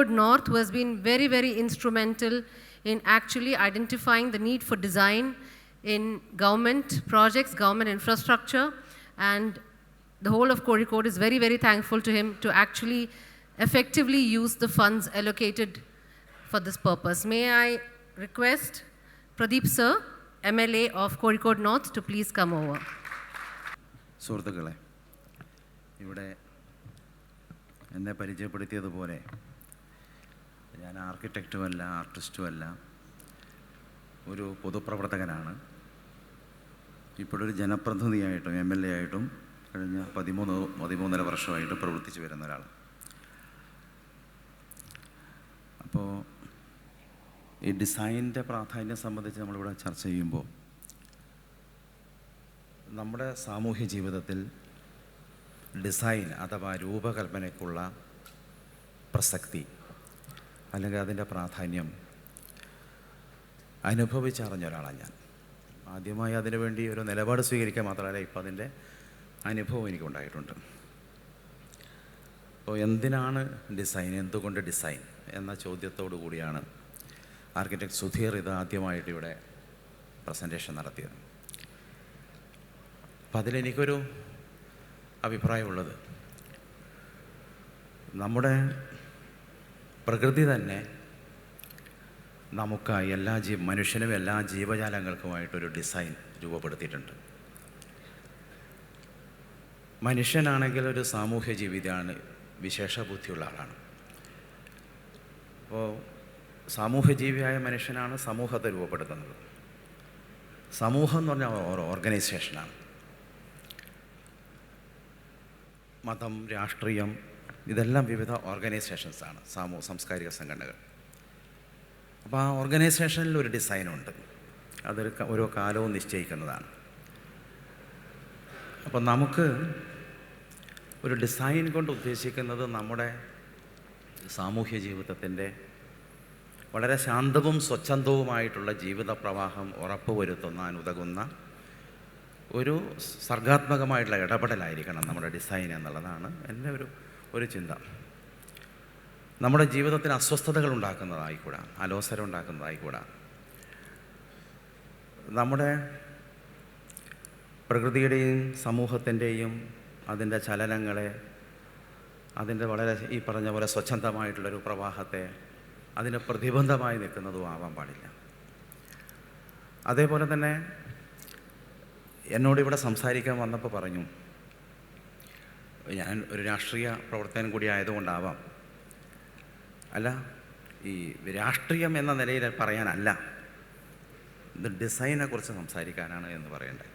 Kozhikode North, who has been very, very instrumental in actually identifying the need for design in government projects, government infrastructure, and the whole of Kozhikode is very, very thankful to him to actually effectively use the funds allocated for this purpose. May I request Pradeep Sir, MLA of Kozhikode North, to please come over. സുഹൃത്തുക്കളെ, ഇവിടെ എന്നെ പരിചയപ്പെടുത്തിയതുപോലെ ഞാൻ ആർക്കിടെക്റ്റുമല്ല, ആർട്ടിസ്റ്റുമല്ല, ഒരു പൊതുപ്രവർത്തകനാണ്. ഇപ്പോഴൊരു ജനപ്രതിനിധിയായിട്ടും MLA ആയിട്ടും കഴിഞ്ഞ 13 വർഷമായിട്ട് പ്രവർത്തിച്ചു വരുന്ന ഒരാൾ. അപ്പോൾ ഈ ഡിസൈനിൻ്റെ പ്രാധാന്യം സംബന്ധിച്ച് നമ്മളിവിടെ ചർച്ച ചെയ്യുമ്പോൾ നമ്മുടെ സാമൂഹ്യ ജീവിതത്തിൽ ഡിസൈൻ അഥവാ രൂപകൽപ്പനയ്ക്കുള്ള പ്രസക്തി അല്ലെങ്കിൽ അതിൻ്റെ പ്രാധാന്യം അനുഭവിച്ചറിഞ്ഞ ഒരാളാണ് ഞാൻ. ആദ്യമായി അതിനുവേണ്ടി ഒരു നിലപാട് സ്വീകരിക്കാൻ മാത്രമല്ല, ഇപ്പോൾ അതിൻ്റെ അനുഭവം എനിക്കുണ്ടായിട്ടുണ്ട്. അപ്പോൾ എന്തിനാണ് ഡിസൈൻ, എന്തുകൊണ്ട് ഡിസൈൻ എന്ന ചോദ്യത്തോടു കൂടിയാണ് ആർക്കിടെക്ട് സുധീർ ഇത് ആദ്യമായിട്ട് ഇവിടെ പ്രസൻറ്റേഷൻ നടത്തിയത്. അപ്പം അതിലെനിക്കൊരു അഭിപ്രായമുള്ളത്, നമ്മുടെ പ്രകൃതി തന്നെ നമുക്കായി മനുഷ്യനും എല്ലാ ജീവജാലങ്ങൾക്കുമായിട്ടൊരു ഡിസൈൻ രൂപപ്പെടുത്തിയിട്ടുണ്ട്. മനുഷ്യനാണെങ്കിൽ ഒരു സാമൂഹ്യ ജീവിതമാണ്, വിശേഷ ബുദ്ധിയുള്ള ആളാണ്. അപ്പോൾ സാമൂഹ്യ ജീവിയായ മനുഷ്യനാണ് സമൂഹത്തെ രൂപപ്പെടുത്തുന്നത്. സമൂഹം എന്ന് പറഞ്ഞാൽ ഒരു ഓർഗനൈസേഷനാണ്. മതം, രാഷ്ട്രീയം, ഇതെല്ലാം വിവിധ ഓർഗനൈസേഷൻസാണ്, സാംസ്കാരിക സംഘടനകൾ. അപ്പോൾ ആ ഓർഗനൈസേഷനിൽ ഒരു ഡിസൈനുണ്ട്, അതൊരു ഓരോ കാലവും നിശ്ചയിക്കുന്നതാണ്. അപ്പോൾ നമുക്ക് ഒരു ഡിസൈൻ കൊണ്ട് ഉദ്ദേശിക്കുന്നത് നമ്മുടെ സാമൂഹ്യ ജീവിതത്തിൻ്റെ വളരെ ശാന്തവും സ്വച്ഛന്തവുമായിട്ടുള്ള ജീവിത പ്രവാഹം ഉറപ്പുവരുത്തുന്നതിന് ഉതകുന്ന ഒരു സർഗാത്മകമായിട്ടുള്ള ഇടപെടലായിരിക്കണം നമ്മുടെ ഡിസൈൻ എന്നുള്ളതാണ് എൻ്റെ ഒരു ചിന്ത. നമ്മുടെ ജീവിതത്തിന് അസ്വസ്ഥതകൾ ഉണ്ടാക്കുന്നതായിക്കൂടാ, അലോസരം ഉണ്ടാക്കുന്നതായിക്കൂടാ. നമ്മുടെ പ്രകൃതിയുടെയും സമൂഹത്തിൻ്റെയും അതിൻ്റെ ചലനങ്ങളെ, അതിൻ്റെ വളരെ ഈ പറഞ്ഞ പോലെ സ്വച്ഛന്തമായിട്ടുള്ളൊരു പ്രവാഹത്തെ അതിന് പ്രതിബന്ധമായി നിൽക്കുന്നതും ആവാൻ പാടില്ല. അതേപോലെ തന്നെ എന്നോടിവിടെ സംസാരിക്കാൻ വന്നപ്പോൾ പറഞ്ഞു, ഞാൻ ഒരു രാഷ്ട്രീയ പ്രവർത്തകൻ കൂടി ആയതുകൊണ്ടാവാം, അല്ല ഈ രാഷ്ട്രീയം എന്ന നിലയിൽ പറയാനല്ല, ഇത് ഡിസൈനെക്കുറിച്ച് സംസാരിക്കാനാണ് എന്ന് പറയണ്ടേ.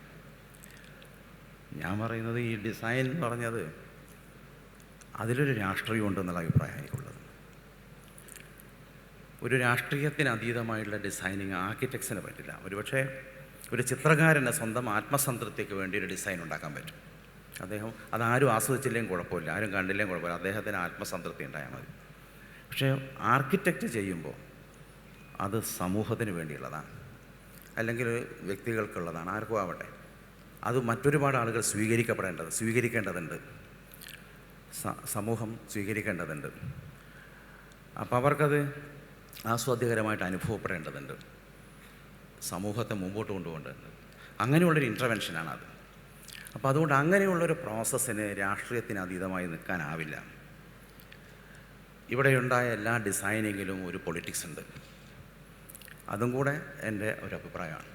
ഞാൻ പറയുന്നത് ഈ ഡിസൈൻ എന്ന് പറഞ്ഞത് അതിലൊരു രാഷ്ട്രീയം ഉണ്ടെന്നുള്ള അഭിപ്രായമായിട്ടുള്ളത്. ഒരു രാഷ്ട്രീയത്തിന് അതീതമായിട്ടുള്ള ഡിസൈനിങ് ആർക്കിടെക്ട്സിന് പറ്റില്ല. ഒരുപക്ഷെ ഒരു ചിത്രകാരന് സ്വന്തം ആത്മസംതൃപ്തിക്ക് വേണ്ടി ഒരു ഡിസൈൻ ഉണ്ടാക്കാൻ പറ്റും. അതാരും ആസ്വദിച്ചില്ലെങ്കിലും കുഴപ്പമില്ല, ആരും കണ്ടില്ലെങ്കിലും കുഴപ്പമില്ല, അദ്ദേഹത്തിന് ആത്മസംതൃപ്തി ഉണ്ടായാൽ മതി. പക്ഷേ ആർക്കിടെക്റ്റ് ചെയ്യുമ്പോൾ അത് സമൂഹത്തിന് വേണ്ടിയുള്ളതാണ്, അല്ലെങ്കിൽ വ്യക്തികൾക്കുള്ളതാണ്, ആർക്കും ആവട്ടെ. അത് മറ്റൊരുപാട് ആളുകൾ സ്വീകരിക്കേണ്ടതുണ്ട്, സമൂഹം സ്വീകരിക്കേണ്ടതുണ്ട്. അപ്പോൾ അവർക്കത് ആസ്വാദ്യകരമായിട്ട് അനുഭവപ്പെടേണ്ടതുണ്ട്, സമൂഹത്തെ മുമ്പോട്ട് കൊണ്ടുപോകേണ്ടതുണ്ട്. അങ്ങനെയുള്ളൊരു ഇൻ്റർവെൻഷനാണത്. അപ്പോൾ അതുകൊണ്ട് അങ്ങനെയുള്ളൊരു പ്രോസസ്സിന് രാഷ്ട്രീയത്തിന് അതീതമായി നിൽക്കാനാവില്ല. ഇവിടെയുണ്ടായ എല്ലാ ഡിസൈനിങ്ങിലും ഒരു പൊളിറ്റിക്സ് ഉണ്ട്, അതും കൂടെ എൻ്റെ ഒരു അഭിപ്രായമാണ്.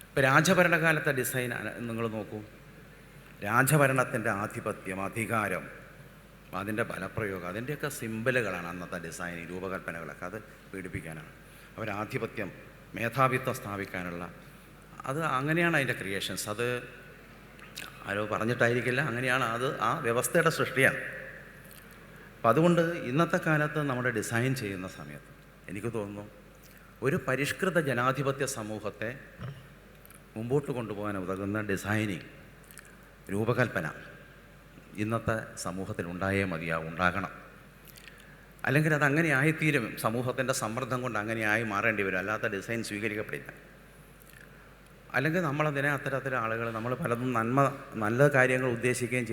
ഇപ്പോൾ രാജഭരണകാലത്തെ ഡിസൈൻ നിങ്ങൾ നോക്കൂ, രാജഭരണത്തിൻ്റെ ആധിപത്യം, അധികാരം, അതിൻ്റെ ബലപ്രയോഗം, അതിൻ്റെയൊക്കെ സിമ്പലുകളാണ് അന്നത്തെ ഡിസൈൻ രൂപകൽപ്പനകളൊക്കെ. അത് പീഡിപ്പിക്കാനാണ്, അവരാധിപത്യം, മേധാവിത്വം സ്ഥാപിക്കാനുള്ള, അത് അങ്ങനെയാണ് അതിൻ്റെ ക്രിയേഷൻസ്. അത് ആരോ പറഞ്ഞിട്ടായിരിക്കില്ല, അങ്ങനെയാണ്, അത് ആ വ്യവസ്ഥയുടെ സൃഷ്ടിയാണ്. അപ്പം അതുകൊണ്ട് ഇന്നത്തെ കാലത്ത് നമ്മുടെ ഡിസൈൻ ചെയ്യുന്ന സമയത്ത് എനിക്ക് തോന്നുന്നു ഒരു പരിഷ്കൃത ജനാധിപത്യ സമൂഹത്തെ മുമ്പോട്ട് കൊണ്ടുപോകാൻ ഉതകുന്ന ഡിസൈനിങ്, രൂപകൽപ്പന ഇന്നത്തെ സമൂഹത്തിൽ ഉണ്ടാകണം. അല്ലെങ്കിൽ അത് അങ്ങനെ ആയിത്തീരും, സമൂഹത്തിൻ്റെ സമ്മർദ്ദം കൊണ്ട് അങ്ങനെ മാറേണ്ടി വരും, അല്ലാത്ത ഡിസൈൻ സ്വീകരിക്കപ്പെടില്ല. അല്ലെങ്കിൽ നമ്മളതിനെ അത്തരത്തിലെ ആളുകൾ, നമ്മൾ പലതും നല്ല കാര്യങ്ങൾ ഉദ്ദേശിക്കുകയും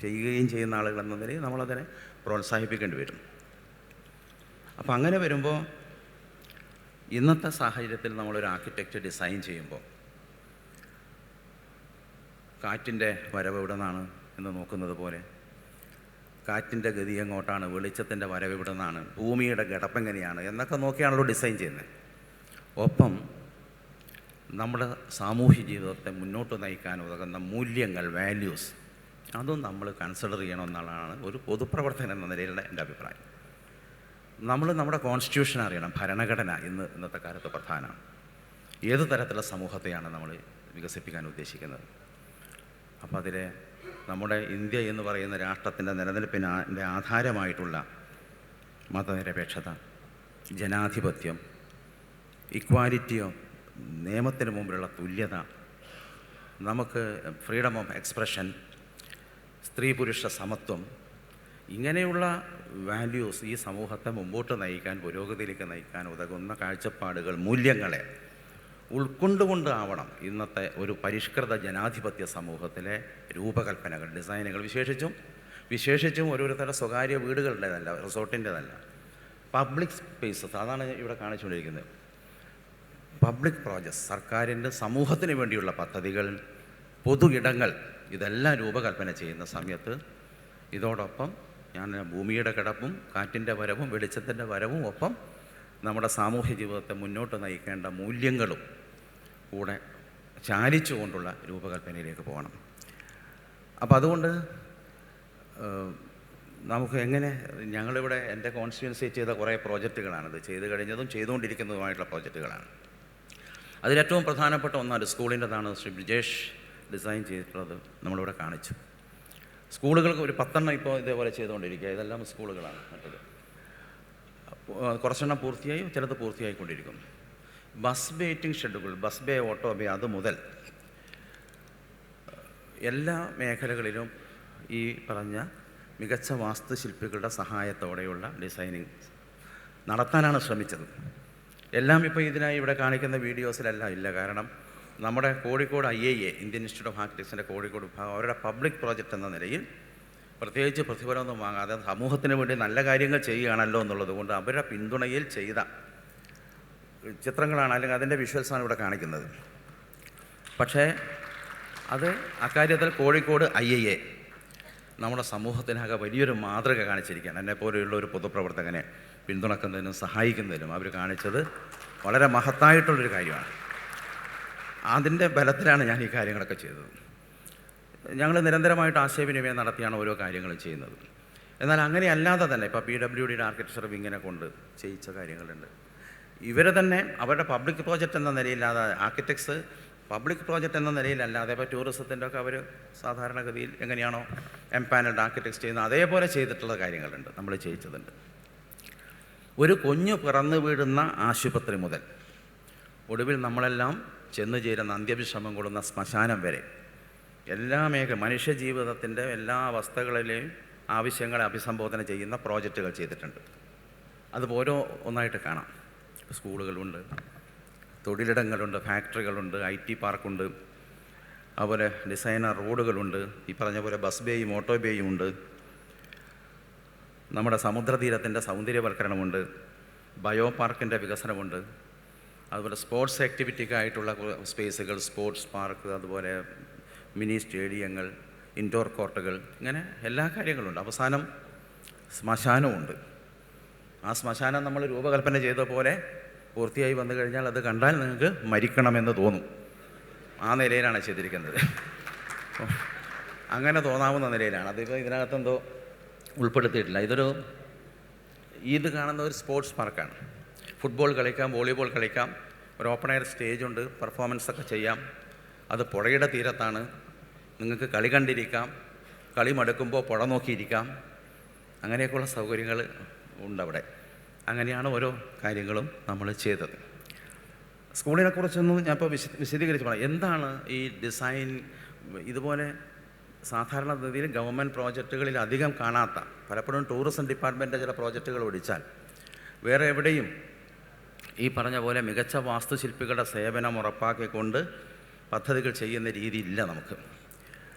ചെയ്യുകയും ചെയ്യുന്ന ആളുകൾ എന്ന നിലയിൽ നമ്മളതിനെ പ്രോത്സാഹിപ്പിക്കേണ്ടി വരും. അപ്പോൾ അങ്ങനെ വരുമ്പോൾ ഇന്നത്തെ സാഹചര്യത്തിൽ നമ്മളൊരു ആർക്കിടെക്റ്റ് ഡിസൈൻ ചെയ്യുമ്പോൾ കാറ്റിൻ്റെ വരവ് എവിടെ നിന്നാണ് എന്ന് നോക്കുന്നത് പോലെ, കാറ്റിൻ്റെ ഗതി എങ്ങോട്ടാണ്, വെളിച്ചത്തിൻ്റെ വരവ് എവിടെ നിന്നാണ്, ഭൂമിയുടെ ഘടപ്പെങ്ങനെയാണ് എന്നൊക്കെ നോക്കിയാണല്ലോ ഡിസൈൻ ചെയ്യുന്നത്. ഒപ്പം നമ്മുടെ സാമൂഹ്യ ജീവിതത്തെ മുന്നോട്ട് നയിക്കാൻ ഉതകുന്ന മൂല്യങ്ങൾ, വാല്യൂസ്, അതും നമ്മൾ കൺസിഡർ ചെയ്യണമെന്നുള്ളതാണ് ഒരു പൊതുപ്രവർത്തകൻ എന്ന നിലയിലുള്ള എൻ്റെ അഭിപ്രായം. നമ്മുടെ കോൺസ്റ്റിറ്റ്യൂഷൻ അറിയണം. ഭരണഘടന ഇന്നത്തെ കാലത്ത് പ്രധാനമാണ്. ഏത് തരത്തിലുള്ള സമൂഹത്തെയാണ് നമ്മൾ വികസിപ്പിക്കാൻ ഉദ്ദേശിക്കുന്നത്. അപ്പോൾ അതിലെ നമ്മുടെ ഇന്ത്യ എന്ന് പറയുന്ന രാഷ്ട്രത്തിൻ്റെ നിലനിൽപ്പിൻ്റെ ആധാരമായിട്ടുള്ള മതനിരപേക്ഷത, ജനാധിപത്യം, ഇക്വാലിറ്റിയോ, നിയമത്തിന് മുമ്പിലുള്ള തുല്യത, നമുക്ക് ഫ്രീഡം ഓഫ് എക്സ്പ്രഷൻ, സ്ത്രീ പുരുഷ സമത്വം, ഇങ്ങനെയുള്ള വാല്യൂസ് ഈ സമൂഹത്തെ മുമ്പോട്ട് നയിക്കാൻ, പുരോഗതിയിലേക്ക് നയിക്കാൻ ഉതകുന്ന കാഴ്ചപ്പാടുകൾ, മൂല്യങ്ങളെ ഉൾക്കൊണ്ടുകൊണ്ടാവണം ഇന്നത്തെ ഒരു പരിഷ്കൃത ജനാധിപത്യ സമൂഹത്തിലെ രൂപകൽപ്പനകൾ, ഡിസൈനുകൾ. വിശേഷിച്ചും ഓരോരുത്തരുടെ സ്വകാര്യ വീടുകളുടേതല്ല, റിസോർട്ടിൻ്റെതല്ല, പബ്ലിക് സ്പേസസ്. അതാണ് ഇവിടെ കാണിച്ചുകൊണ്ടിരിക്കുന്നത്. പബ്ലിക് പ്രോജക്ട്സ്, സർക്കാരിൻ്റെ സമൂഹത്തിന് വേണ്ടിയുള്ള പദ്ധതികൾ, പൊതു ഇടങ്ങൾ, ഇതെല്ലാം രൂപകൽപ്പന ചെയ്യുന്ന സമയത്ത് ഇതോടൊപ്പം ഭൂമിയുടെ കിടപ്പും കാറ്റിൻ്റെ വരവും വെളിച്ചത്തിൻ്റെ വരവും ഒപ്പം നമ്മുടെ സാമൂഹ്യ ജീവിതത്തെ മുന്നോട്ട് നയിക്കേണ്ട മൂല്യങ്ങളും കൂടെ ചാലിച്ചുകൊണ്ടുള്ള രൂപകൽപ്പനയിലേക്ക് പോകണം. അപ്പോൾ അതുകൊണ്ട് നമുക്ക് എങ്ങനെ, ഞങ്ങളിവിടെ എൻ്റെ കോൺസ്റ്റിറ്റ്യുവൻസി ചെയ്ത കുറേ പ്രോജക്റ്റുകളാണിത്, ചെയ്ത് കഴിഞ്ഞതും ചെയ്തുകൊണ്ടിരിക്കുന്നതുമായിട്ടുള്ള പ്രോജക്റ്റുകളാണ്. അതിലേറ്റവും പ്രധാനപ്പെട്ട ഒന്നാണ് സ്കൂളിൻ്റെതാണ്. ശ്രീ ബ്രിജേഷ് ഡിസൈൻ ചെയ്തിട്ടുള്ളത് നമ്മളിവിടെ കാണിച്ചു. സ്കൂളുകൾക്ക് ഒരു 10 ഇപ്പോൾ ഇതേപോലെ ചെയ്തുകൊണ്ടിരിക്കുക. ഇതെല്ലാം സ്കൂളുകളാണ്. മറ്റത് കുറച്ചെണ്ണം പൂർത്തിയായി, ചിലത് പൂർത്തിയായിക്കൊണ്ടിരിക്കുന്നു. ബസ് വെയിറ്റിംഗ് ഷെഡുകൾ, ബസ് ബേ, ഓട്ടോ ബേ, അത് മുതൽ എല്ലാ മേഖലകളിലും ഈ പറഞ്ഞ മികച്ച വാസ്തുശില്പികളുടെ സഹായത്തോടെയുള്ള ഡിസൈനിങ് നടത്താനാണ് ശ്രമിച്ചത്. എല്ലാം ഇപ്പോൾ ഇതിനായി ഇവിടെ കാണിക്കുന്ന വീഡിയോസിലെല്ലാം ഇല്ല. കാരണം നമ്മുടെ Kozhikode IIA, Indian institute of ആർക്കിടെക്ചറിൻ്റെ കോഴിക്കോട് വിഭാഗം, അവരുടെ പബ്ലിക് പ്രോജക്റ്റ് എന്ന നിലയിൽ പ്രത്യേകിച്ച് പ്രതിഫലമൊന്നും വാങ്ങാതെ സമൂഹത്തിന് വേണ്ടി നല്ല കാര്യങ്ങൾ ചെയ്യുകയാണല്ലോ എന്നുള്ളത് കൊണ്ട് അവരുടെ പിന്തുണയിൽ ചെയ്ത ചിത്രങ്ങളാണ്, അല്ലെങ്കിൽ അതിൻ്റെ വിഷ്വൽസാണ് ഇവിടെ കാണിക്കുന്നത്. പക്ഷേ അത് അക്കാര്യത്തിൽ കോഴിക്കോട് IIA നമ്മുടെ സമൂഹത്തിനാകെ വലിയൊരു മാതൃക കാണിച്ചിരിക്കുകയാണ്. എന്നെപ്പോലെയുള്ള ഒരു പൊതുപ്രവർത്തകനെ പിന്തുണക്കുന്നതിനും സഹായിക്കുന്നതിനും അവർ കാണിച്ചത് വളരെ മഹത്തായിട്ടുള്ളൊരു കാര്യമാണ്. അതിൻ്റെ ബലത്തിലാണ് ഞാൻ ഈ കാര്യങ്ങളൊക്കെ ചെയ്തത്. ഞങ്ങൾ നിരന്തരമായിട്ട് ആശയവിനിമയം നടത്തിയാണ് ഓരോ കാര്യങ്ങളും ചെയ്യുന്നത്. എന്നാൽ അങ്ങനെ അല്ലാതെ തന്നെ ഇപ്പോൾ PWDയുടെ ആർക്കിടെക്ചർ വിങ്ങിനെ കൊണ്ട് ചെയ്യിച്ച കാര്യങ്ങളുണ്ട്. ഇവർ തന്നെ അവരുടെ പബ്ലിക് പ്രോജക്റ്റ് എന്ന നിലയില്ലാതെ, ആർക്കിടെക്ട്സ് പബ്ലിക് പ്രോജക്റ്റ് എന്ന നിലയിലല്ലാതെ, ഇപ്പോൾ ടൂറിസത്തിൻ്റെ ഒക്കെ അവർ സാധാരണഗതിയിൽ എങ്ങനെയാണോ എംപാനൽഡ് ആർക്കിടെക്ട്സ് ചെയ്യുന്നത് അതേപോലെ ചെയ്തിട്ടുള്ള കാര്യങ്ങളുണ്ട്, നമ്മൾ ചെയ്യിച്ചതുണ്ട്. ഒരു കുഞ്ഞു പിറന്നു വീഴുന്ന ആശുപത്രി മുതൽ ഒടുവിൽ നമ്മളെല്ലാം ചെന്നു ചേരുന്ന അന്ത്യവിശ്രമം കൊള്ളുന്ന ശ്മശാനം വരെ എല്ലാ മനുഷ്യ ജീവിതത്തിൻ്റെ എല്ലാ അവസ്ഥകളിലെയും ആവശ്യങ്ങളെ അഭിസംബോധന ചെയ്യുന്ന പ്രോജക്റ്റുകൾ ചെയ്തിട്ടുണ്ട്. അത് ഓരോ ഒന്നായിട്ട് കാണാം. സ്കൂളുകളുണ്ട്, തൊഴിലിടങ്ങളുണ്ട്, ഫാക്ടറികളുണ്ട്, IT പാർക്കുണ്ട്, അതുപോലെ ഡിസൈനർ റോഡുകളുണ്ട്, ഈ പറഞ്ഞ പോലെ ബസ് ബേയും ഓട്ടോ ബേയും ഉണ്ട്, നമ്മുടെ സമുദ്രതീരത്തിൻ്റെ സൗന്ദര്യവൽക്കരണമുണ്ട്, ബയോ പാർക്കിൻ്റെ വികസനമുണ്ട്, അതുപോലെ സ്പോർട്സ് ആക്ടിവിറ്റിക്കായിട്ടുള്ള സ്പേസുകൾ, സ്പോർട്സ് പാർക്ക്, അതുപോലെ മിനി സ്റ്റേഡിയങ്ങൾ, ഇൻഡോർ കോർട്ടുകൾ, ഇങ്ങനെ എല്ലാ കാര്യങ്ങളുണ്ട്. അവസാനം ശ്മശാനമുണ്ട്. ആ ശ്മശാനം നമ്മൾ രൂപകൽപ്പന ചെയ്ത പോലെ പൂർത്തിയായി വന്നു കഴിഞ്ഞാൽ അത് കണ്ടാൽ നിങ്ങൾക്ക് മരിക്കണമെന്ന് തോന്നും. ആ നിലയിലാണ് ചെയ്തിരിക്കുന്നത്. അങ്ങനെ തോന്നാവുന്ന നിലയിലാണ്. അതിപ്പോൾ ഇതിനകത്തെന്തോ ഉൾപ്പെടുത്തിയിട്ടില്ല. ഇത് കാണുന്ന ഒരു സ്പോർട്സ് പാർക്കാണ്. ഫുട്ബോൾ കളിക്കാം, വോളിബോൾ കളിക്കാം, ഒരു ഓപ്പൺ എയർ സ്റ്റേജുണ്ട്, പെർഫോമൻസൊക്കെ ചെയ്യാം. അത് പുഴയുടെ തീരത്താണ്. നിങ്ങൾക്ക് കളി കണ്ടിരിക്കാം, കളി മടുക്കുമ്പോൾ പുഴ നോക്കിയിരിക്കാം, അങ്ങനെയൊക്കെയുള്ള സൗകര്യങ്ങൾ ഉണ്ടവിടെ. അങ്ങനെയാണ് ഓരോ കാര്യങ്ങളും നമ്മൾ ചെയ്തത്. സ്കൂളിനെക്കുറിച്ചൊന്നും ഞാൻ ഇപ്പോൾ വിശദീകരിച്ച് പറയാം. എന്താണ് ഈ ഡിസൈൻ? ഇതുപോലെ സാധാരണ രീതിയിൽ ഗവൺമെൻറ് പ്രോജക്റ്റുകളിൽ അധികം കാണാത്ത, പലപ്പോഴും ടൂറിസം ഡിപ്പാർട്ട്മെൻറ്റിൻ്റെ ചില പ്രോജക്റ്റുകൾ ഒഴിച്ചാൽ വേറെ എവിടെയും ഈ പറഞ്ഞ പോലെ മികച്ച വാസ്തുശില്പികളുടെ സേവനം ഉറപ്പാക്കിക്കൊണ്ട് പദ്ധതികൾ ചെയ്യുന്ന രീതിയില്ല നമുക്ക്.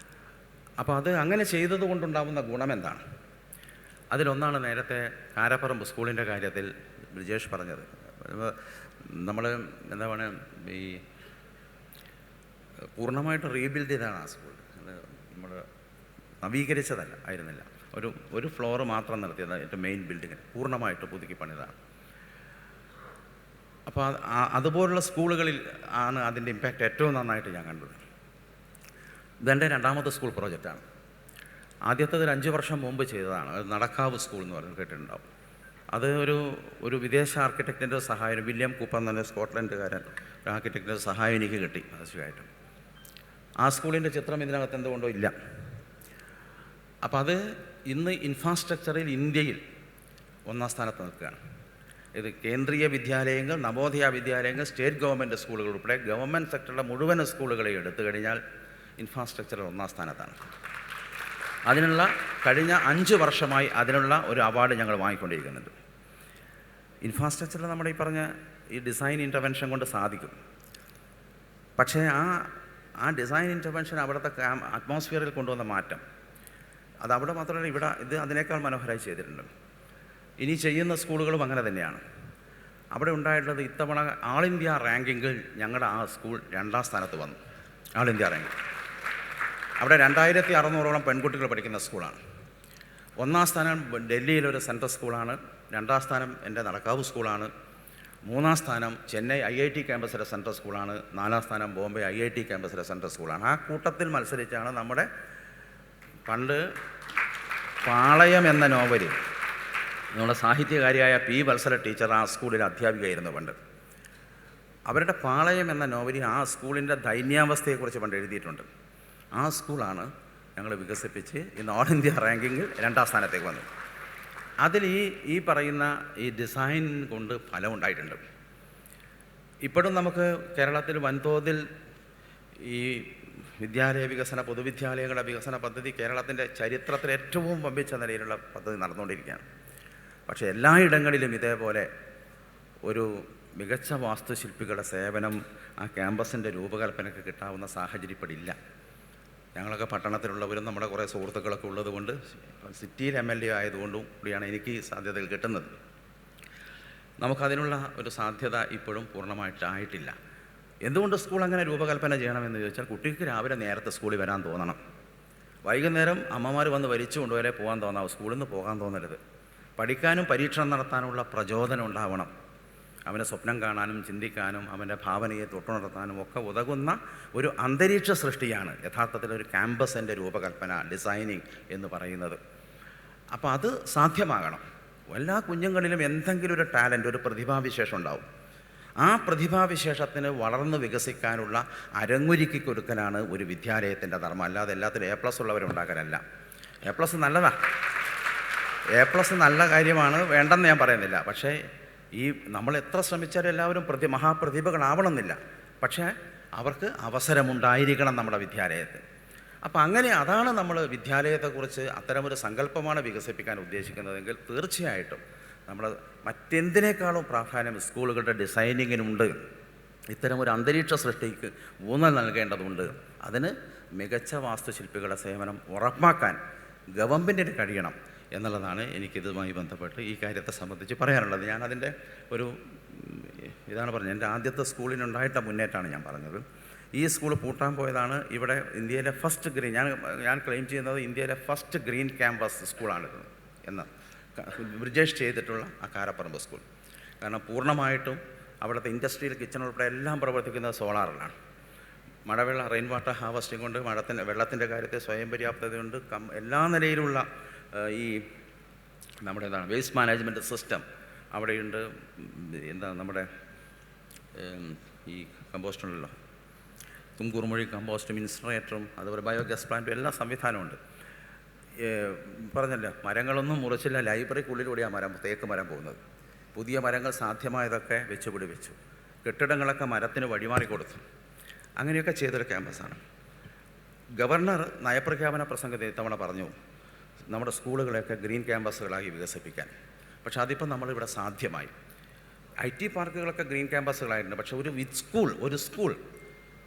അപ്പോൾ അത് അങ്ങനെ ചെയ്തത് കൊണ്ടുണ്ടാകുന്ന ഗുണമെന്താണ്? അതിലൊന്നാണ് നേരത്തെ കാരപ്പറമ്പ് സ്കൂളിൻ്റെ കാര്യത്തിൽ ബ്രിജേഷ് പറഞ്ഞത്. നമ്മൾ എന്താ പറയുക, ഈ പൂർണ്ണമായിട്ട് റീബിൽഡ് ചെയ്താണ് ആ സ്കൂൾ. അത് നമ്മൾ നവീകരിച്ചതല്ല ആയിരുന്നില്ല. ഒരു ഫ്ലോറ് മാത്രം നിർത്തിയത് ഏറ്റവും മെയിൻ ബിൽഡിങ്ങിന് പൂർണ്ണമായിട്ട് പുതുക്കി പണിതാണ്. അപ്പോൾ അതുപോലുള്ള സ്കൂളുകളിൽ ആണ് അതിൻ്റെ ഇമ്പാക്റ്റ് ഏറ്റവും നന്നായിട്ട് ഞാൻ കണ്ടത്. ഇതെൻ്റെ രണ്ടാമത്തെ സ്കൂൾ പ്രോജക്റ്റാണ്. ആദ്യത്തേത് 5 വർഷം മുമ്പ് ചെയ്തതാണ്. അത് നടക്കാവ് സ്കൂൾ എന്ന് പറഞ്ഞ് കേട്ടിട്ടുണ്ടാവും. അത് ഒരു വിദേശ ആർക്കിടെക്റ്റിൻ്റെ സഹായം, വില്യം കൂപ്പർ എന്ന് പറഞ്ഞ സ്കോട്ട്ലൻഡുകാരൻ ആർക്കിടെക്റ്റിൻ്റെ സഹായം എനിക്ക് കിട്ടി തീർച്ചയായിട്ടും. ആ സ്കൂളിൻ്റെ ചിത്രം ഇതിനകത്ത് എന്തുകൊണ്ടോ ഇല്ല. അപ്പോൾ അത് ഇന്ന് ഇൻഫ്രാസ്ട്രക്ചറിൽ ഇന്ത്യയിൽ 1ാം സ്ഥാനത്ത് നിൽക്കുകയാണ്. ഇത് കേന്ദ്രീയ വിദ്യാലയങ്ങൾ, നവോദയ വിദ്യാലയങ്ങൾ, സ്റ്റേറ്റ് ഗവൺമെൻറ് സ്കൂളുകൾ ഉൾപ്പെടെ ഗവൺമെൻറ് സെക്ടറിലെ മുഴുവൻ സ്കൂളുകളെയും എടുത്തു കഴിഞ്ഞാൽ ഇൻഫ്രാസ്ട്രക്ചറിൽ 1ാം സ്ഥാനത്താണ്. അതിനുള്ള കഴിഞ്ഞ 5 വർഷമായി അതിനുള്ള ഒരു അവാർഡ് ഞങ്ങൾ വാങ്ങിക്കൊണ്ടിരിക്കുന്നുണ്ട്. ഇൻഫ്രാസ്ട്രക്ചറിൽ നമ്മുടെ ഈ പറഞ്ഞ ഈ ഡിസൈൻ ഇൻ്റർവെൻഷൻ കൊണ്ട് സാധിക്കും. പക്ഷേ ആ ഡിസൈൻ ഇൻ്റർവെൻഷൻ അവിടുത്തെ അറ്റ്മോസ്ഫിയറിൽ കൊണ്ടുവന്ന മാറ്റം അത് അവിടെ മാത്രമല്ല, ഇവിടെ ഇത് അതിനേക്കാൾ മനോഹരമായി ചെയ്തിട്ടുണ്ട്. ഇനി ചെയ്യുന്ന സ്കൂളുകളും അങ്ങനെ തന്നെയാണ്. അവിടെ ഉണ്ടായിട്ടുള്ളത് ഇത്തവണ ആൾ ഇന്ത്യ റാങ്കിങ്ങിൽ ഞങ്ങളുടെ ആ സ്കൂൾ 2ാം സ്ഥാനത്ത് വന്നു. ആൾ ഇന്ത്യ റാങ്കിങ് അവിടെ 2600ഓളം പെൺകുട്ടികൾ പഠിക്കുന്ന സ്കൂളാണ്. 1ാം സ്ഥാനം ഡൽഹിയിലൊരു സെൻട്രൽ സ്കൂളാണ്. 2ാം സ്ഥാനം എൻ്റെ നടക്കാവ് സ്കൂളാണ്. 3ാം സ്ഥാനം ചെന്നൈ IIT ക്യാമ്പസിലെ സെൻട്രൽ സ്കൂളാണ്. 4ാം സ്ഥാനം ബോംബെ IIT ക്യാമ്പസിലെ സെൻട്രൽ സ്കൂളാണ്. ആ കൂട്ടത്തിൽ മത്സരിച്ചാണ് നമ്മുടെ പണ്ട് പാളയം എന്ന നോവലിൽ നമ്മുടെ സാഹിത്യകാരിയായ P. വത്സല ടീച്ചർ ആ സ്കൂളിൽ അധ്യാപികയായിരുന്നു പണ്ട്. അവരുടെ പാളയം എന്ന നോവലിൽ ആ സ്കൂളിൻ്റെ ദൈന്യാവസ്ഥയെക്കുറിച്ച് പണ്ട് എഴുതിയിട്ടുണ്ട്. ആ സ്കൂളാണ് ഞങ്ങൾ വികസിപ്പിച്ച് ഇന്ന് ഓൾ ഇന്ത്യ റാങ്കിങ്ങിൽ 2ാം സ്ഥാനത്തേക്ക് വന്നു. അതിൽ ഈ പറയുന്ന ഈ ഡിസൈൻ കൊണ്ട് ഫലമുണ്ടായിട്ടുണ്ട്. ഇപ്പോഴും നമുക്ക് കേരളത്തിൽ വൻതോതിൽ ഈ വിദ്യാലയ വികസന, പൊതുവിദ്യാലയങ്ങളുടെ വികസന പദ്ധതി കേരളത്തിൻ്റെ ചരിത്രത്തിൽ ഏറ്റവും വമ്പിച്ച നിലയിലുള്ള പദ്ധതി നടന്നുകൊണ്ടിരിക്കുകയാണ്. പക്ഷേ എല്ലായിടങ്ങളിലും ഇതേപോലെ ഒരു മികച്ച വാസ്തുശില്പികളുടെ സേവനം ആ ക്യാമ്പസിൻ്റെ രൂപകൽപ്പനയ്ക്ക് കിട്ടാവുന്ന സാഹചര്യം ഇപ്പോഴില്ല. ഞങ്ങളൊക്കെ പട്ടണത്തിലുള്ളവരും നമ്മുടെ കുറേ സുഹൃത്തുക്കളൊക്കെ ഉള്ളതുകൊണ്ട്, സിറ്റിയിൽ MLA ആയതുകൊണ്ടും കൂടിയാണ് എനിക്ക് ഈ സാധ്യതകൾ കിട്ടുന്നത്. നമുക്കതിനുള്ള ഒരു സാധ്യത ഇപ്പോഴും പൂർണ്ണമായിട്ടായിട്ടില്ല. എന്തുകൊണ്ട് സ്കൂൾ അങ്ങനെ രൂപകൽപ്പന ചെയ്യണമെന്ന് ചോദിച്ചാൽ, കുട്ടിക്ക് രാവിലെ നേരത്തെ സ്കൂളിൽ വരാൻ തോന്നണം. വൈകുന്നേരം അമ്മമാർ വന്ന് വലിച്ചു കൊണ്ടുവരെ പോകാൻ തോന്നാവും. സ്കൂളിൽ നിന്ന് പോകാൻ തോന്നരുത്. പഠിക്കാനും പരീക്ഷണം നടത്താനുള്ള പ്രചോദനം ഉണ്ടാവണം. അവനെ സ്വപ്നം കാണാനും ചിന്തിക്കാനും അവൻ്റെ ഭാവനയെ തൊട്ടുണർത്താനും ഒക്കെ ഉതകുന്ന ഒരു അന്തരീക്ഷ സൃഷ്ടിയാണ് യഥാർത്ഥത്തിൽ ഒരു ക്യാമ്പസിൻ്റെ രൂപകൽപ്പന, ഡിസൈനിങ് എന്ന് പറയുന്നത്. അപ്പോൾ അത് സാധ്യമാകണം. എല്ലാ കുഞ്ഞുങ്ങളിലും എന്തെങ്കിലും ഒരു ടാലൻ്റ്, ഒരു പ്രതിഭാവിശേഷം ഉണ്ടാവും. ആ പ്രതിഭാവിശേഷത്തിന് വളർന്ന് വികസിക്കാനുള്ള അരങ്ങൊരുക്കി കൊടുക്കലാണ് ഒരു വിദ്യാലയത്തിൻ്റെ ധർമ്മം. അല്ലാതെ എല്ലാത്തിലും A+ ഉള്ളവരുണ്ടാക്കാനല്ല. A+ നല്ലതാണ്, A+ നല്ല കാര്യമാണ്, വേണ്ടെന്ന് ഞാൻ പറയുന്നില്ല. പക്ഷേ ഈ നമ്മൾ എത്ര ശ്രമിച്ചാലും എല്ലാവരും മഹാപ്രതിഭകളാവണമെന്നില്ല. പക്ഷേ അവർക്ക് അവസരമുണ്ടായിരിക്കണം നമ്മുടെ വിദ്യാലയത്തിൽ. അപ്പോൾ അങ്ങനെ അതാണ് നമ്മൾ വിദ്യാലയത്തെക്കുറിച്ച് അത്തരമൊരു സങ്കല്പമാണ് വികസിപ്പിക്കാൻ ഉദ്ദേശിക്കുന്നതെങ്കിൽ തീർച്ചയായിട്ടും നമ്മൾ മറ്റെന്തിനേക്കാളും പ്രാധാന്യം സ്കൂളുകളുടെ ഡിസൈനിങ്ങിനുണ്ട്. ഇത്തരമൊരു അന്തരീക്ഷ സൃഷ്ടിക്ക് ഊന്നൽ നൽകേണ്ടതുണ്ട്. അതിന് മികച്ച വാസ്തുശില്പികളുടെ സേവനം ഉറപ്പാക്കാൻ ഗവൺമെൻറ്റിന് കഴിയണം എന്നുള്ളതാണ് എനിക്കിതുമായി ബന്ധപ്പെട്ട് ഈ കാര്യത്തെ സംബന്ധിച്ച് പറയാനുള്ളത്. ഞാനതിൻ്റെ ഇതാണ് പറഞ്ഞത്. എൻ്റെ ആദ്യത്തെ സ്കൂളിനുണ്ടായിട്ട മുന്നേറ്റമാണ് ഞാൻ പറഞ്ഞത്. ഈ സ്കൂൾ പൂട്ടാൻ പോയതാണ്. ഇവിടെ ഇന്ത്യയിലെ ഫസ്റ്റ് ഗ്രീൻ, ഞാൻ ക്ലെയിം ചെയ്യുന്നത് ഇന്ത്യയിലെ ഫസ്റ്റ് ഗ്രീൻ ക്യാമ്പസ് സ്കൂളാണിത് എന്ന് ബ്രിജേഷ് ചെയ്തിട്ടുള്ള ആ കാരപ്പറമ്പ് സ്കൂൾ. കാരണം പൂർണ്ണമായിട്ടും അവിടുത്തെ ഇൻഡസ്ട്രിയൽ കിച്ചൺ ഉൾപ്പെടെ എല്ലാം പ്രവർത്തിക്കുന്നത് സോളാറിലാണ്. മഴവെള്ള റെയിൻ വാട്ടർ ഹാർവസ്റ്റിംഗ് കൊണ്ട് വെള്ളത്തിൻ്റെ കാര്യത്തിൽ സ്വയം പര്യാപ്തതയുണ്ട്. എല്ലാ നിലയിലുള്ള ഈ നമ്മുടെ വേസ്റ്റ് മാനേജ്മെൻറ്റ് സിസ്റ്റം അവിടെയുണ്ട്. നമ്മുടെ ഈ കമ്പോസ്റ്റുണ്ടല്ലോ, തുംകൂർമൊഴി കമ്പോസ്റ്റും ഇൻസിനറേറ്ററും അതുപോലെ ബയോഗ്യാസ് പ്ലാന്റും എല്ലാ സംവിധാനമുണ്ട്. പറഞ്ഞല്ലോ, മരങ്ങളൊന്നും മുറിച്ചില്ല. ലൈബ്രറിക്കുള്ളിലൂടെയാണ് തേക്ക് മരം പോകുന്നത്. പുതിയ മരങ്ങൾ സാധ്യമായതൊക്കെ വെച്ചു. കെട്ടിടങ്ങളൊക്കെ മരത്തിന് വഴിമാറി കൊടുത്തു. അങ്ങനെയൊക്കെ ചെയ്തൊരു ക്യാമ്പസാണ്. ഗവർണർ നയപ്രഖ്യാപന പ്രസംഗത്തിൽ ഇത്തവണ പറഞ്ഞു നമ്മുടെ സ്കൂളുകളെയൊക്കെ ഗ്രീൻ ക്യാമ്പസുകളായി വികസിപ്പിക്കാൻ. പക്ഷേ അതിപ്പോൾ നമ്മളിവിടെ സാധ്യമായി. IT പാർക്കുകളൊക്കെ ഗ്രീൻ ക്യാമ്പസുകളായിട്ടുണ്ട്. പക്ഷേ ഒരു സ്കൂൾ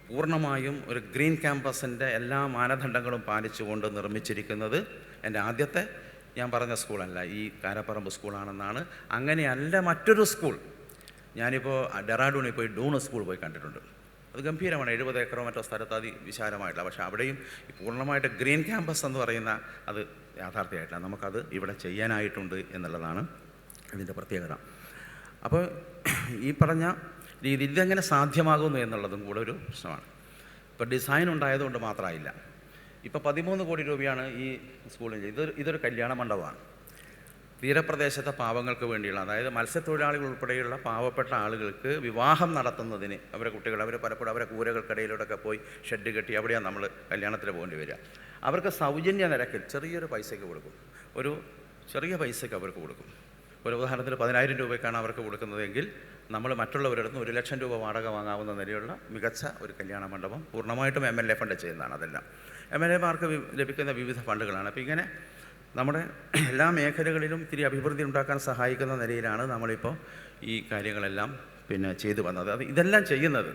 പൂർണ്ണമായും ഒരു ഗ്രീൻ ക്യാമ്പസിൻ്റെ എല്ലാ മാനദണ്ഡങ്ങളും പാലിച്ചുകൊണ്ട് നിർമ്മിച്ചിരിക്കുന്നത് എൻ്റെ ആദ്യത്തെ ഞാൻ പറഞ്ഞ സ്കൂളല്ല, ഈ കാരപ്പറമ്പ് സ്കൂളാണെന്നാണ്. അങ്ങനെയല്ല മറ്റൊരു സ്കൂൾ. ഞാനിപ്പോൾ ഡെറാഡൂണിൽ പോയി ഡൂണ് സ്കൂൾ പോയി കണ്ടിട്ടുണ്ട്. അത് ഗംഭീരമാണ്, 70 ഏക്കറോ മറ്റോ സ്ഥലത്ത് അതിവിശാലമായിട്ടില്ല. പക്ഷേ അവിടെയും പൂർണ്ണമായിട്ട് ഗ്രീൻ ക്യാമ്പസ് എന്ന് പറയുന്ന അത് യാഥാർത്ഥ്യമായിട്ടില്ല. നമുക്കത് ഇവിടെ ചെയ്യാനായിട്ടുണ്ട് എന്നുള്ളതാണ് ഇതിൻ്റെ പ്രത്യേകത. അപ്പോൾ ഈ പറഞ്ഞ രീതി ഇതെങ്ങനെ സാധ്യമാകുന്നു എന്നുള്ളതും കൂടെ ഒരു പ്രശ്നമാണ്. ഇപ്പോൾ ഡിസൈൻ ഉണ്ടായതുകൊണ്ട് മാത്രമായില്ല. ഇപ്പോൾ 13 കോടി രൂപയാണ് ഈ സ്കൂളിൽ. ഇതൊരു കല്യാണ മണ്ഡപമാണ്. തീരപ്രദേശത്തെ പാവങ്ങൾക്ക് വേണ്ടിയുള്ള, അതായത് മത്സ്യത്തൊഴിലാളികൾ ഉൾപ്പെടെയുള്ള പാവപ്പെട്ട ആളുകൾക്ക് വിവാഹം നടത്തുന്നതിന് അവരെ കുട്ടികൾ പലപ്പോഴും അവരെ കൂരകൾക്കിടയിലൂടെയൊക്കെ പോയി ഷെഡ് കെട്ടി അവിടെയാണ് നമ്മൾ കല്യാണത്തിന് പോകേണ്ടി വരിക. അവർക്ക് സൗജന്യ നിരക്കിൽ ചെറിയൊരു പൈസയ്ക്ക് കൊടുക്കും, ഒരു ചെറിയ പൈസയ്ക്ക് അവർക്ക് കൊടുക്കും. ഒരു ഉദാഹരണത്തിന് 10,000 രൂപയ്ക്കാണ് അവർക്ക് കൊടുക്കുന്നതെങ്കിൽ നമ്മൾ മറ്റുള്ളവരുടെ 1 ലക്ഷം രൂപ വാടക വാങ്ങാവുന്ന നിലയുള്ള മികച്ച ഒരു കല്യാണ മണ്ഡപം പൂർണ്ണമായിട്ടും MLA ഫണ്ട് ചെയ്യുന്നതാണ്. അതെല്ലാം MLA മാർക്ക് ലഭിക്കുന്ന വിവിധ ഫണ്ടുകളാണ്. അപ്പോൾ ഇങ്ങനെ നമ്മുടെ എല്ലാ മേഖലകളിലും ഇത്തിരി അഭിവൃദ്ധി ഉണ്ടാക്കാൻ സഹായിക്കുന്ന നിലയിലാണ് നമ്മളിപ്പോൾ ഈ കാര്യങ്ങളെല്ലാം ചെയ്തു വന്നത്. ഇതെല്ലാം ചെയ്യുന്നത്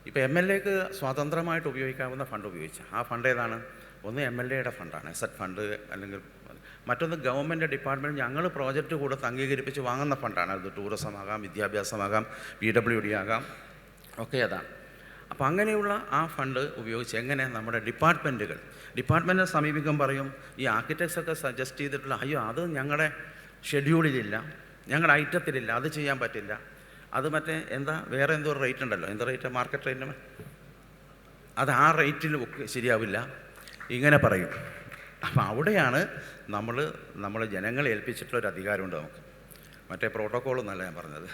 ഇപ്പോൾ MLAക്ക് സ്വതന്ത്രമായിട്ട് ഉപയോഗിക്കാവുന്ന ഫണ്ട് ഉപയോഗിച്ച്. ആ ഫണ്ട് ഏതാണ്? ഒന്ന് MLAയുടെ ഫണ്ടാണ്, എസറ്റ് ഫണ്ട്. അല്ലെങ്കിൽ മറ്റൊന്ന് ഗവൺമെൻറ് ഡിപ്പാർട്ട്മെൻറ്റ് ഞങ്ങൾ പ്രോജക്റ്റ് കൊടുത്ത് അംഗീകരിപ്പിച്ച് വാങ്ങുന്ന ഫണ്ടാണ്. അത് ടൂറിസം ആകാം, വിദ്യാഭ്യാസമാകാം, PWD ആകാം, ഒക്കെ അതാണ്. അപ്പോൾ അങ്ങനെയുള്ള ആ ഫണ്ട് ഉപയോഗിച്ച് എങ്ങനെ നമ്മുടെ ഡിപ്പാർട്ട്മെൻറ്റിനെ സമീപിക്കാൻ പറയും. ഈ ആർക്കിടെക്ട്സൊക്കെ സജസ്റ്റ് ചെയ്തിട്ടുള്ള അയ്യോ അത് ഞങ്ങളുടെ ഷെഡ്യൂളിലില്ല, ഞങ്ങളുടെ ഐറ്റത്തിലില്ല, അത് ചെയ്യാൻ പറ്റില്ല, അത് വേറെ എന്തോ റേറ്റ് ഉണ്ടല്ലോ, എന്താ റേറ്റ്, മാർക്കറ്റ് റേറ്റിന്, അത് ആ റേറ്റിൽ ശരിയാവില്ല, ഇങ്ങനെ പറയും. അപ്പം അവിടെയാണ് നമ്മൾ ജനങ്ങളെ ഏൽപ്പിച്ചിട്ടുള്ളൊരു അധികാരമുണ്ട് നമുക്ക്. മറ്റേ പ്രോട്ടോക്കോളൊന്നല്ല ഞാൻ പറഞ്ഞത്,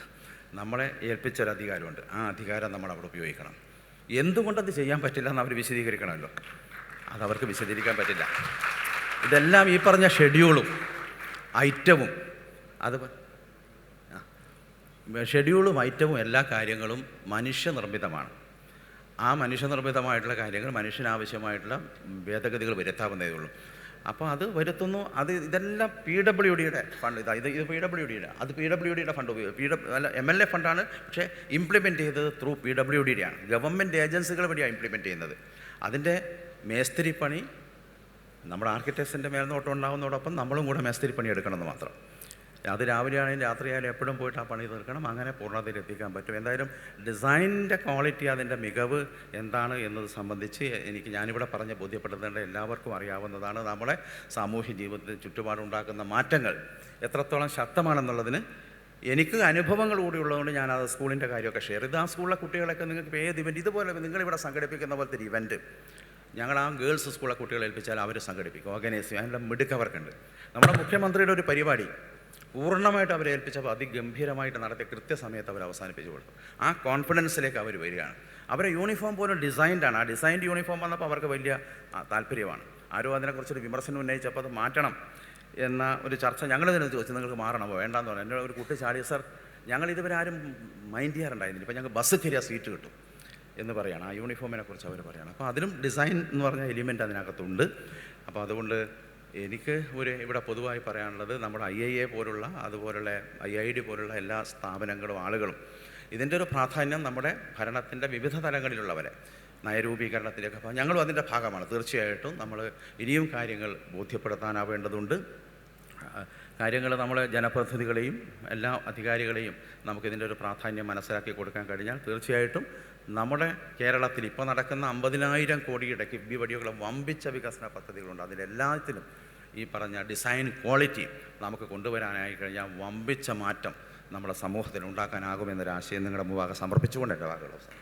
നമ്മളെ ഏൽപ്പിച്ചൊരധികാരമുണ്ട്. ആ അധികാരം നമ്മൾ അവിടെ ഉപയോഗിക്കണം. എന്തുകൊണ്ടത് ചെയ്യാൻ പറ്റില്ല എന്ന് അവർ വിശദീകരിക്കണമല്ലോ, അതവർക്ക് വിശദീകരിക്കാൻ പറ്റില്ല. ഇതെല്ലാം ഈ പറഞ്ഞ ഷെഡ്യൂളും ഐറ്റവും എല്ലാ കാര്യങ്ങളും മനുഷ്യനിർമ്മിതമാണ്. ആ മനുഷ്യനിർമ്മിതമായിട്ടുള്ള കാര്യങ്ങൾ മനുഷ്യനാവശ്യമായിട്ടുള്ള ഭേദഗതികൾ വരുത്താവുന്നതേ ഉള്ളൂ. അപ്പോൾ അത് വരുത്തുന്നു. ഇതെല്ലാം PWDയുടെ ഫണ്ട്. ഇത് PWDയുടെ, അത് PWDയുടെ ഫണ്ട് MLA ഫണ്ടാണ്. പക്ഷേ ഇംപ്ലിമെൻറ്റ് ചെയ്തത് ത്രൂ PWDയുടെയാണ്. ഗവൺമെൻറ് ഏജൻസികൾ വഴിയാണ് ഇംപ്ലിമെൻറ്റ് ചെയ്യുന്നത്. അതിൻ്റെ മേസ്തിരിപ്പണി നമ്മുടെ ആർക്കിടെക്ട്സിൻ്റെ മേൽനോട്ടം ഉണ്ടാകുന്നതോടൊപ്പം നമ്മളും കൂടെ മേസ്തിരിപ്പണി എടുക്കണമെന്ന് മാത്രം. അത് രാവിലെയാണെങ്കിലും രാത്രിയായാലും എപ്പോഴും പോയിട്ട് ആ പണി തീർക്കണം. അങ്ങനെ പൂർണ്ണതയിൽ എത്തിക്കാൻ പറ്റും. എന്തായാലും ഡിസൈനിൻ്റെ ക്വാളിറ്റി, അതിൻ്റെ മികവ് എന്താണ് എന്നത് സംബന്ധിച്ച് ഞാനിവിടെ പറഞ്ഞ് ബോധ്യപ്പെടുത്തേണ്ട എല്ലാവർക്കും അറിയാവുന്നതാണ്. നമ്മളെ സാമൂഹ്യ ജീവിതത്തിൽ ചുറ്റുപാടുണ്ടാക്കുന്ന മാറ്റങ്ങൾ എത്രത്തോളം ശക്തമാണെന്നുള്ളതിന് എനിക്ക് അനുഭവങ്ങൾ കൂടിയുള്ളതുകൊണ്ട് ഞാൻ ആ സ്കൂളിൻ്റെ കാര്യമൊക്കെ ഷെയർ ചെയ്ത്, ആ സ്കൂളിലെ കുട്ടികളൊക്കെ നിങ്ങൾക്ക് ഏത് ഇവൻറ്റ് ഇതുപോലെ നിങ്ങളിവിടെ സംഘടിപ്പിക്കുന്ന പോലത്തെ ഒരു ഇവൻറ്റ് ഞങ്ങൾ ആ ഗേൾസ് സ്കൂളിലെ കുട്ടികളെ ഏൽപ്പിച്ചാൽ അവർ സംഘടിപ്പിക്കും, ഓർഗനൈസ് ചെയ്യും. അതിനുള്ള മിടുക്കവർക്കുണ്ട്. നമ്മുടെ മുഖ്യമന്ത്രിയുടെ ഒരു പരിപാടി പൂർണ്ണമായിട്ട് അവരെ ഏൽപ്പിച്ചപ്പോൾ അതിഗംഭീരമായിട്ട് നടത്തിയ കൃത്യസമയത്ത് അവർ അവസാനിപ്പിച്ചു കൊടുത്തു. ആ കോൺഫിഡൻസിലേക്ക് അവർ വരികയാണ്. അവരെ യൂണിഫോം പോലും ഡിസൈൻഡാണ്. ആ ഡിസൈൻഡ് യൂണിഫോം വന്നപ്പോൾ അവർക്ക് വലിയ താല്പര്യമാണ്. ആരോ അതിനെക്കുറിച്ചൊരു വിമർശനം ഉന്നയിച്ചപ്പോൾ അത് മാറ്റണം എന്ന ഒരു ചർച്ച ഞങ്ങളിതിനെ ചോദിച്ചു, നിങ്ങൾക്ക് മാറണമോ വേണ്ടാന്ന് പറഞ്ഞു. എൻ്റെ ഒരു കുട്ടി ചാടി, സർ ഞങ്ങളിതുവരെ ആരും മൈൻഡ് ചെയ്യാറുണ്ടായിരുന്നില്ല, ഇപ്പോൾ ഞങ്ങൾക്ക് ബസ് കയറിയ സീറ്റ് കിട്ടും എന്ന് പറയുകയാണ്. ആ യൂണിഫോമിനെ കുറിച്ച് അവർ പറയുകയാണ്. അപ്പോൾ അതിലും ഡിസൈൻ എന്ന് പറഞ്ഞ എലിമെൻ്റ് അതിനകത്തുണ്ട്. അപ്പോൾ അതുകൊണ്ട് എനിക്ക് ഇവിടെ പൊതുവായി പറയാനുള്ളത്, നമ്മുടെ IIA പോലുള്ള അതുപോലുള്ള IID പോലുള്ള എല്ലാ സ്ഥാപനങ്ങളും ആളുകളും ഇതിൻ്റെ ഒരു പ്രാധാന്യം നമ്മുടെ ഭരണത്തിൻ്റെ വിവിധ തലങ്ങളിലുള്ളവരെ നയരൂപീകരണത്തിലേക്ക്, അപ്പോൾ ഞങ്ങളും അതിൻ്റെ ഭാഗമാണ്. തീർച്ചയായിട്ടും നമ്മൾ ഇനിയും കാര്യങ്ങൾ ബോധ്യപ്പെടുത്താനാവേണ്ടതുണ്ട്. കാര്യങ്ങൾ നമ്മൾ ജനപ്രതിനിധികളെയും എല്ലാ അധികാരികളെയും നമുക്കിതിൻ്റെ ഒരു പ്രാധാന്യം മനസ്സിലാക്കി കൊടുക്കാൻ കഴിഞ്ഞാൽ തീർച്ചയായിട്ടും നമ്മുടെ കേരളത്തിൽ ഇപ്പോൾ നടക്കുന്ന 50,000 കോടിയുടെ കിഫ്ബി വഴിയുള്ള വമ്പിച്ച വികസന പദ്ധതികളുണ്ട്. അതിലെല്ലാത്തിലും ഈ പറഞ്ഞ ഡിസൈൻ ക്വാളിറ്റി നമുക്ക് കൊണ്ടുവരാനായി കഴിഞ്ഞാൽ വമ്പിച്ച മാറ്റം നമ്മുടെ സമൂഹത്തിൽ ഉണ്ടാക്കാനാകുമെന്നൊരാശയം നിങ്ങളുടെ മുമ്പാകെ സമർപ്പിച്ചുകൊണ്ട് എൻ്റെ വാക്കുകൾ അവസാനം.